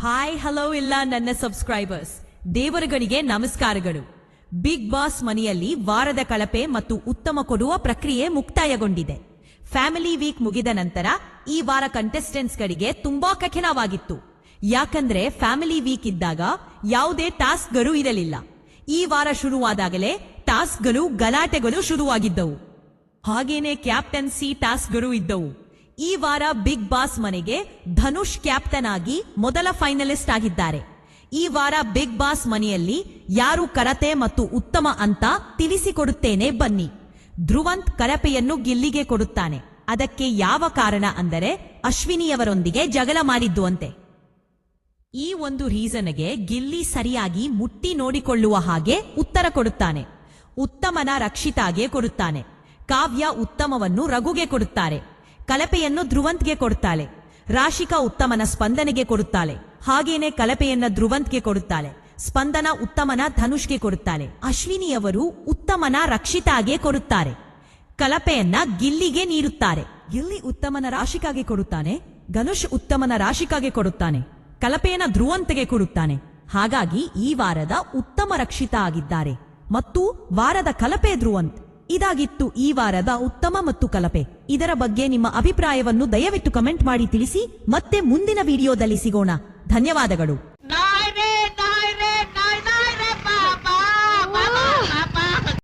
Hi hello ಇಲ್ಲ ನನ್ನ subscribers ದೇವರುಗಳಿಗೆ ನಮಸ್ಕಾರಗಳು. ಬಿಗ್ ಬಾಸ್ ಮನೆಯಲ್ಲಿ ವಾರದ ಕಳಪೆ ಮತ್ತು ಉತ್ತಮ ಕೊಡುವ ಪ್ರಕ್ರಿಯೆ ಮುಕ್ತಾಯಗೊಂಡಿದೆ. ಫ್ಯಾಮಿಲಿ ವೀಕ್ ಮುಗಿದ ನಂತರ ಈ ವಾರ ಕಂಟೆಸ್ಟೆಂಟ್ಸ್ ಗಳಿಗೆ ತುಂಬಾ ಕಠಿಣವಾಗಿತ್ತು. ಯಾಕಂದ್ರೆ ಫ್ಯಾಮಿಲಿ ವೀಕ್ ಇದ್ದಾಗ ಯಾವುದೇ ಟಾಸ್ಕ್ಗಳು ಇರಲಿಲ್ಲ. ಈ ವಾರ ಶುರುವಾದಾಗಲೇ ಟಾಸ್ಕ್ಗಳು ಗಲಾಟೆಗಳು ಶುರುವಾಗಿದ್ದವು. ಹಾಗೇನೆ ಕ್ಯಾಪ್ಟನ್ಸಿ ಟಾಸ್ಕ್ಗಳು ಇದ್ದವು. ಈ ವಾರ ಬಿಗ್ ಬಾಸ್ ಮನೆಗೆ ಧನುಷ್ ಕ್ಯಾಪ್ಟನ್ ಆಗಿ ಮೊದಲ ಫೈನಲಿಸ್ಟ್ ಆಗಿದ್ದಾರೆ. ಈ ವಾರ ಬಿಗ್ ಬಾಸ್ ಮನೆಯಲ್ಲಿ ಯಾರು ಕರತೆ ಮತ್ತು ಉತ್ತಮ ಅಂತ ತಿಳಿಸಿಕೊಡುತ್ತೇನೆ ಬನ್ನಿ. ಧ್ರುವಂತ್ ಕರಪೆಯನ್ನು ಗಿಲ್ಲಿಗೆ ಕೊಡುತ್ತಾನೆ. ಅದಕ್ಕೆ ಯಾವ ಕಾರಣ ಅಂದರೆ ಅಶ್ವಿನಿಯವರೊಂದಿಗೆ ಜಗಳ ಮಾಡಿದ್ದು ಅಂತೆ. ಈ ಒಂದು ರೀಸನ್ಗೆ ಗಿಲ್ಲಿ ಸರಿಯಾಗಿ ಮುಟ್ಟಿ ನೋಡಿಕೊಳ್ಳುವ ಹಾಗೆ ಉತ್ತರ ಕೊಡುತ್ತಾನೆ. ಉತ್ತಮನ ರಕ್ಷಿತಾಗೆ ಕೊಡುತ್ತಾನೆ. ಕಾವ್ಯ ಉತ್ತಮವನ್ನು ರಘುಗೆ ಕೊಡುತ್ತಾರೆ. ಕಲಪೆಯನ್ನು ಧ್ರುವಂತ್ಗೆ ಕೊಡುತ್ತಾಳೆ. ರಾಶಿಕಾ ಉತ್ತಮನ ಸ್ಪಂದನೆಗೆ ಕೊಡುತ್ತಾಳೆ. ಹಾಗೇನೆ ಕಲಪೆಯನ್ನ ಧ್ರುವಂತ್ಗೆ ಕೊಡುತ್ತಾಳೆ. ಸ್ಪಂದನ ಉತ್ತಮನ ಧನುಷ್ಗೆ ಕೊಡುತ್ತಾಳೆ. ಅಶ್ವಿನಿಯವರು ಉತ್ತಮನ ರಕ್ಷಿತಾಗೆ ಕೊಡುತ್ತಾರೆ. ಕಲಪೆಯನ್ನ ಗಿಲ್ಲಿಗೆ ನೀಡುತ್ತಾರೆ. ಗಿಲ್ಲಿ ಉತ್ತಮನ ರಾಶಿಕಾಗೆ ಕೊಡುತ್ತಾನೆ. ಧನುಷ್ ಉತ್ತಮನ ರಾಶಿಕಾಗೆ ಕೊಡುತ್ತಾನೆ. ಕಲಪೆಯನ್ನ ಧ್ರುವಂತ್ಗೆ ಕೊಡುತ್ತಾನೆ. ಹಾಗಾಗಿ ಈ ವಾರದ ಉತ್ತಮ ರಕ್ಷಿತ ಆಗಿದ್ದಾರೆ ಮತ್ತು ವಾರದ ಕಲಪೆ ಧ್ರುವಂತ್. ಇದಾಗಿತ್ತು ಈ ವಾರದ ಉತ್ತಮ ಮತ್ತು ಕಲಪೆ. ಇದರ ಬಗ್ಗೆ ನಿಮ್ಮ ಅಭಿಪ್ರಾಯವನ್ನು ದಯವಿಟ್ಟು ಕಮೆಂಟ್ ಮಾಡಿ ತಿಳಿಸಿ. ಮತ್ತೆ ಮುಂದಿನ ವಿಡಿಯೋದಲ್ಲಿ ಸಿಗೋಣ. ಧನ್ಯವಾದಗಳು.